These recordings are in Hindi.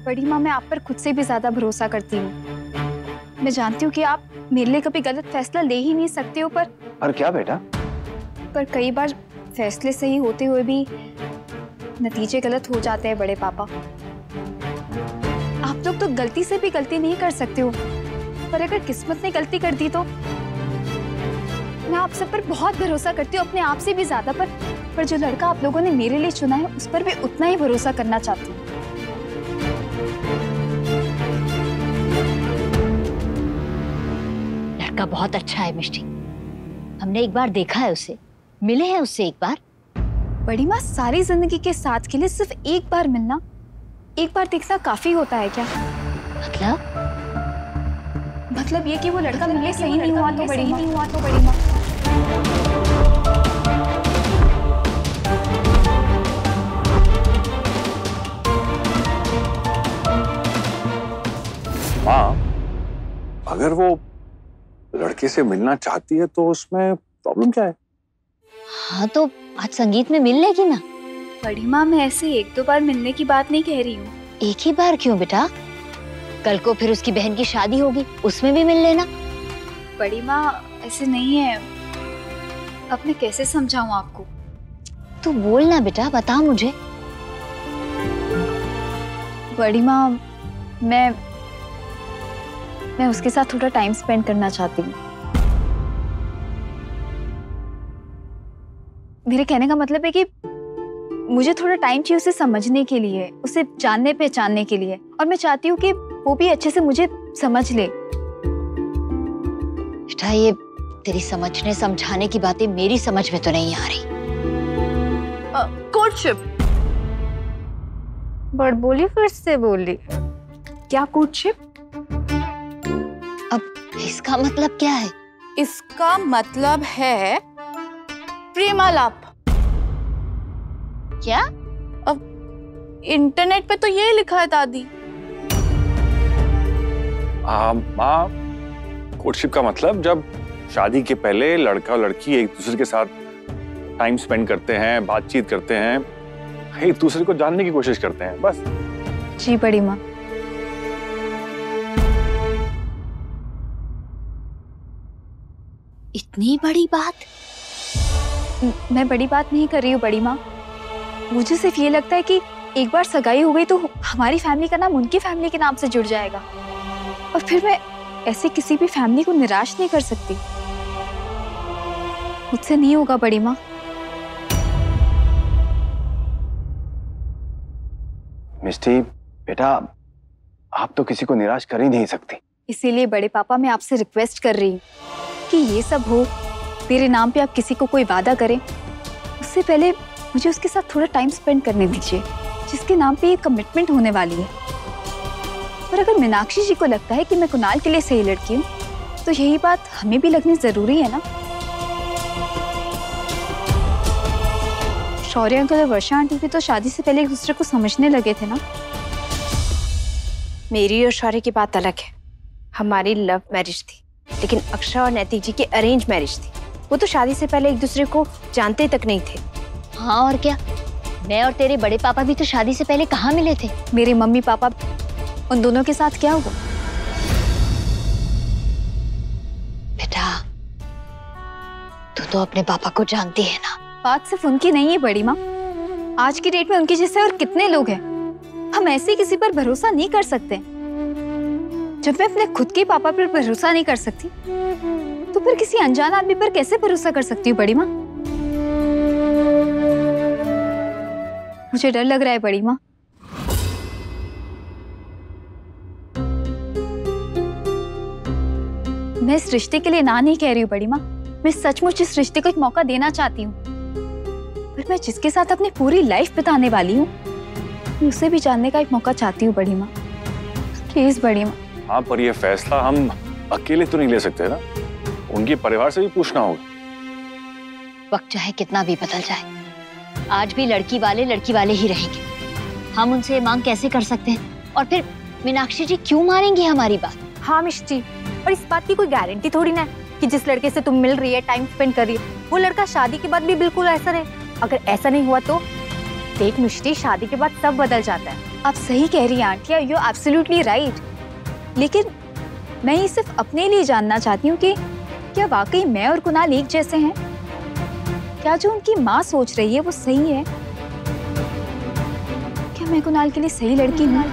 बड़ी माँ, मैं आप पर खुद से भी ज्यादा भरोसा करती हूँ। मैं जानती हूँ कि आप मेरे लिए कभी गलत फैसला ले ही नहीं सकते हो, पर क्या बेटा? पर कई बार फैसले सही होते हुए भी नतीजे गलत हो जाते हैं बड़े पापा। आप लोग तो गलती से भी गलती नहीं कर सकते हो, पर अगर किस्मत ने गलती कर दी तो। मैं आप सब पर बहुत भरोसा करती हूँ, अपने आप से भी ज्यादा, पर जो लड़का आप लोगों ने मेरे लिए चुना है उस पर भी उतना ही भरोसा करना चाहती हूँ। लड़का बहुत अच्छा है मिष्टी, हमने एक बार देखा है उसे, मिले हैं उससे एक बार। बड़ी माँ, सारी जिंदगी के साथ के लिए सिर्फ एक बार मिलना, एक बार देखना काफी होता है क्या? मतलब ये कि वो लड़का मिले सही नहीं हुआ तो बड़ी माँ। माँ, अगर वो लड़के से मिलना चाहती है तो उसमें प्रॉब्लम क्या है? हाँ तो आज संगीत में मिल लेगी ना। बड़ी माँ, मैं ऐसे एक दो बार मिलने की बात नहीं कह रही हूँ। एक ही बार क्यों बेटा, कल को फिर उसकी बहन की शादी होगी, उसमें भी मिल लेना। बड़ी माँ, ऐसे नहीं है। अब मैं कैसे समझाऊं आपको? तू बोलना बेटा, बता मुझे। बड़ी माँ, मैं उसके साथ थोड़ा टाइम स्पेंड करना चाहती हूँ। मेरे कहने का मतलब है कि मुझे थोड़ा टाइम चाहिए उसे समझने के लिए, उसे जानने पहचानने के लिए, और मैं चाहती हूँ कि वो भी अच्छे से मुझे समझ ले। बेटा, ये तेरी समझने समझाने की बातें मेरी समझ में तो नहीं आ रही। कोर्टशिप। बड़ बोली, फिर से बोली। क्या कोर्टशिप? अब इसका मतलब क्या है? इसका मतलब है प्रेमालाप। क्या? अब इंटरनेट पे तो ये लिखा है दादी। माँ, कोर्टशिप का मतलब जब शादी के पहले लड़का और लड़की एक दूसरे के साथ टाइम स्पेंड करते हैं, बातचीत करते हैं, एक दूसरे को जानने की कोशिश करते हैं, बस। जी बड़ी माँ। इतनी बड़ी बात? मैं बड़ी बात नहीं कर रही हूँ बड़ी माँ। मुझे सिर्फ ये लगता है कि एक बार सगाई हो गई तो हमारी फैमिली का नाम उनकी फैमिली के नाम से जुड़ जाएगा, और फिर मैं ऐसे किसी भी फैमिली को निराश नहीं कर सकती। मुझसे नहीं होगा बड़ी माँ। मिष्टी बेटा, आप तो किसी को निराश कर ही नहीं सकती। इसीलिए बड़े पापा, मैं आपसे रिक्वेस्ट कर रही हूँ कि ये सब हो, मेरे नाम पे आप किसी को कोई वादा करें, उससे पहले मुझे उसके साथ थोड़ा टाइम स्पेंड करने दीजिए, जिसके नाम पे ये कमिटमेंट होने वाली है। और अगर मीनाक्षी जी को लगता है कि मैं कुणाल के लिए सही लड़की हूँ, तो यही बात हमें भी लगनी जरूरी है ना। शौर्य अंकल और वर्षा आंटी भी तो शादी से पहले एक दूसरे को समझने लगे थे ना। मेरी और शौर्य की बात अलग है। हमारी लव मैरिज थी, लेकिन अक्षय और नैतिक जी की अरेंज मैरिज थी। वो तो शादी से पहले एक दूसरे को जानते तक नहीं थे। हाँ और क्या, मैं और तेरे बड़े पापा भी तो शादी से पहले कहाँ मिले थे? मेरे मम्मी पापा, उन दोनों के साथ क्या हुआ? बेटा, तू तो अपने पापा को जानती है ना। बात सिर्फ उनकी नहीं है बड़ी माँ, आज की डेट में उनके जैसे और कितने लोग हैं। हम ऐसे किसी पर भरोसा नहीं कर सकते। जब मैं अपने खुद के पापा पर भरोसा नहीं कर सकती, तो फिर किसी अनजान आदमी पर कैसे भरोसा कर सकती हूँ बड़ी माँ? मुझे डर लग रहा है बड़ी माँ। मैं इस रिश्ते के लिए ना नहीं कह रही हूँ बड़ी माँ। मैं सचमुच इस रिश्ते को एक मौका देना चाहती हूँ, पर मैं जिसके साथ अपनी पूरी लाइफ बिताने वाली हूँ, उसे भी जानने का एक मौका चाहती हूँ बड़ी माँ। प्लीज बड़ी माँ। हाँ, पर ये फैसला हम अकेले तो नहीं ले सकते ना, उनके परिवार से भी पूछना होगा। वक्त चाहे कितना भी बदल जाए, आज भी लड़की वाले ही रहेंगे। हम उनसे मांग कैसे कर सकते हैं? और फिर मीनाक्षी जी क्यों मानेंगी हमारी बात? हाँ मिष्टी, और इस बात की कोई गारंटी थोड़ी ना है कि जिस लड़के से तुम मिल रही है, टाइम स्पेंड कर रही है, वो लड़का शादी के बाद भी बिल्कुल ऐसा रहे। अगर ऐसा नहीं हुआ तो देख मिष्टी, शादी के बाद सब बदल जाता है। आप सही कह रही हैं आंटिया, यू एब्सोल्युटली राइट। लेकिन मैं ये सिर्फ अपने लिए जानना चाहती हूँ कि क्या वाकई मैं और कुणाल एक जैसे हैं? क्या जो उनकी माँ सोच रही है वो सही है? क्या मैं कुणाल के लिए सही लड़की हूँ?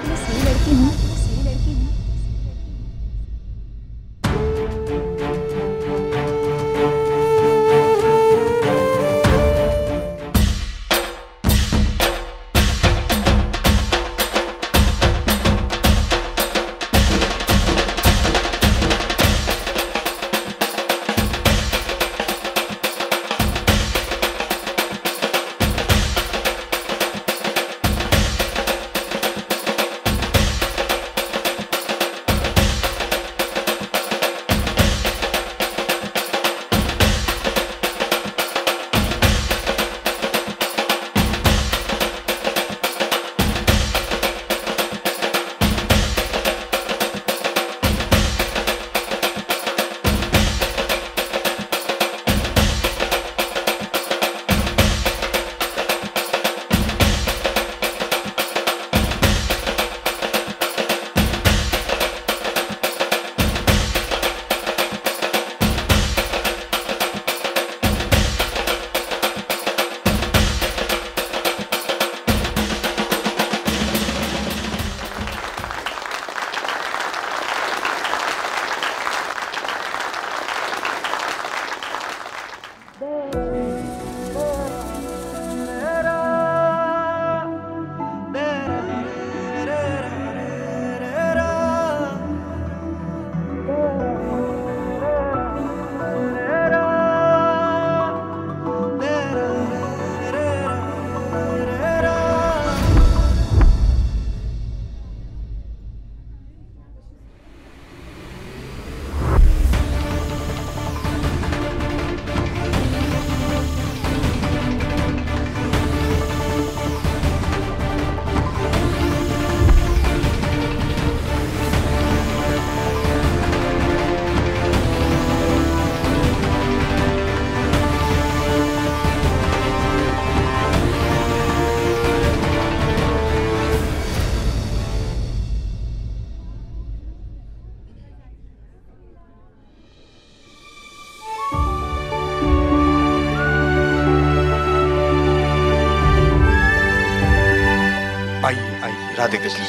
राधे कृष्ण,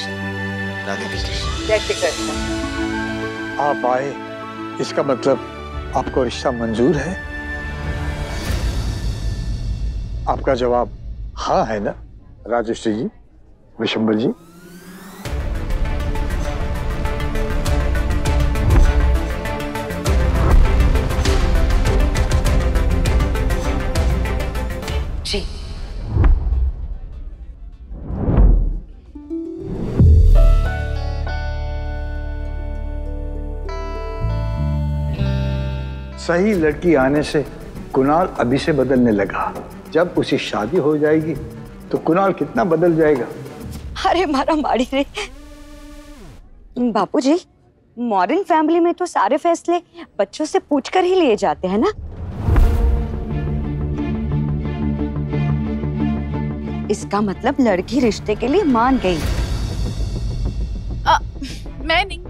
राधे कृष्ण। आप आए, इसका मतलब आपको रिश्ता मंजूर है? आपका जवाब हाँ है ना राजश्री जी, विशंबर जी? जी। सही लड़की आने से कुणाल अभी से बदलने लगा। जब उसकी शादी हो जाएगी तो कुणाल कितना बदल जाएगा। अरे मारा मारी रे बापूजी, मॉडर्न फैमिली में तो सारे फैसले बच्चों से पूछकर ही लिए जाते हैं ना। इसका मतलब लड़की रिश्ते के लिए मान गई। मैं नहीं,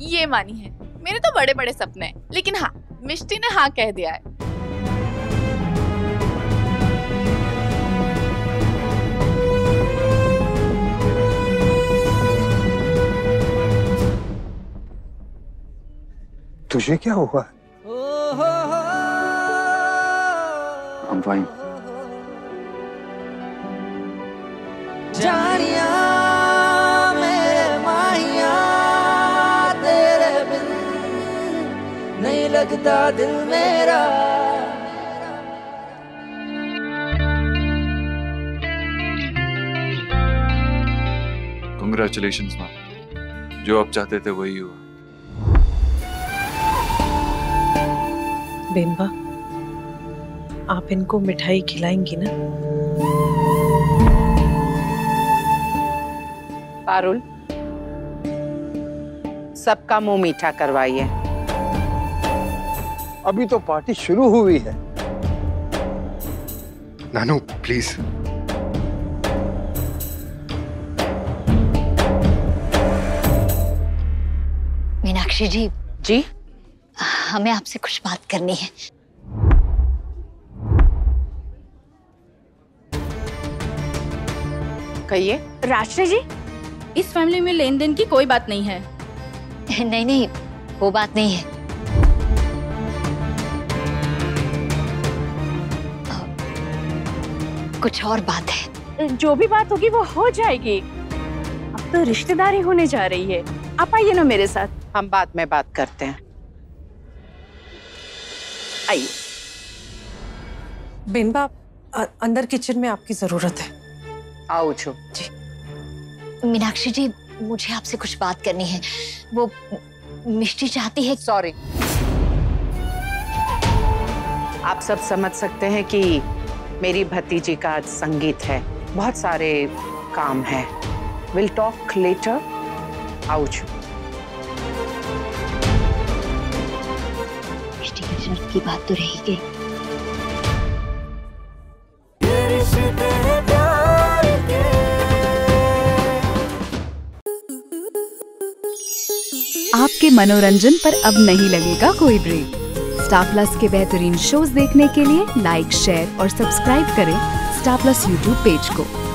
ये मानी है। मेरे तो बड़े बड़े सपने हैं, लेकिन हाँ, मिष्टी ने हाँ कह दिया है। तुझे क्या हुआ? I'm fine. जानिया मेरे माहिया तेरे बिन नहीं लगता दिल मेरा। Congratulations माँ, जो आप चाहते थे वही हुआ। बेनबा, आप इनको मिठाई खिलाएंगी ना? पारुल, सबका मुंह मीठा करवाइए। अभी तो पार्टी शुरू हुई है। नानू प्लीज। मीनाक्षी जी। जी? हमें आपसे कुछ बात करनी है। कहिए। राष्ट्र जी, इस फैमिली में लेन देन की कोई बात नहीं है। नहीं नहीं, वो बात नहीं है। कुछ और बात है। जो भी बात होगी वो हो जाएगी। अब तो रिश्तेदारी होने जा रही है। आप आइए ना मेरे साथ। हम बाद में बात करते हैं। आइए। बिनबा, अंदर किचन में आपकी जरूरत है। आओ छो। जी। मीनाक्षी जी, मुझे आपसे कुछ बात करनी है। वो मिष्टी चाहती है। सॉरी। आप सब समझ सकते हैं कि मेरी भतीजी का आज संगीत है, बहुत सारे काम है। Will talk later. आओ छो। मिष्टी की शर्त की बात तो रही गई। आपके मनोरंजन पर अब नहीं लगेगा कोई ब्रेक। स्टार प्लस के बेहतरीन शोज देखने के लिए लाइक, शेयर और सब्सक्राइब करें स्टार प्लस यूट्यूब पेज को।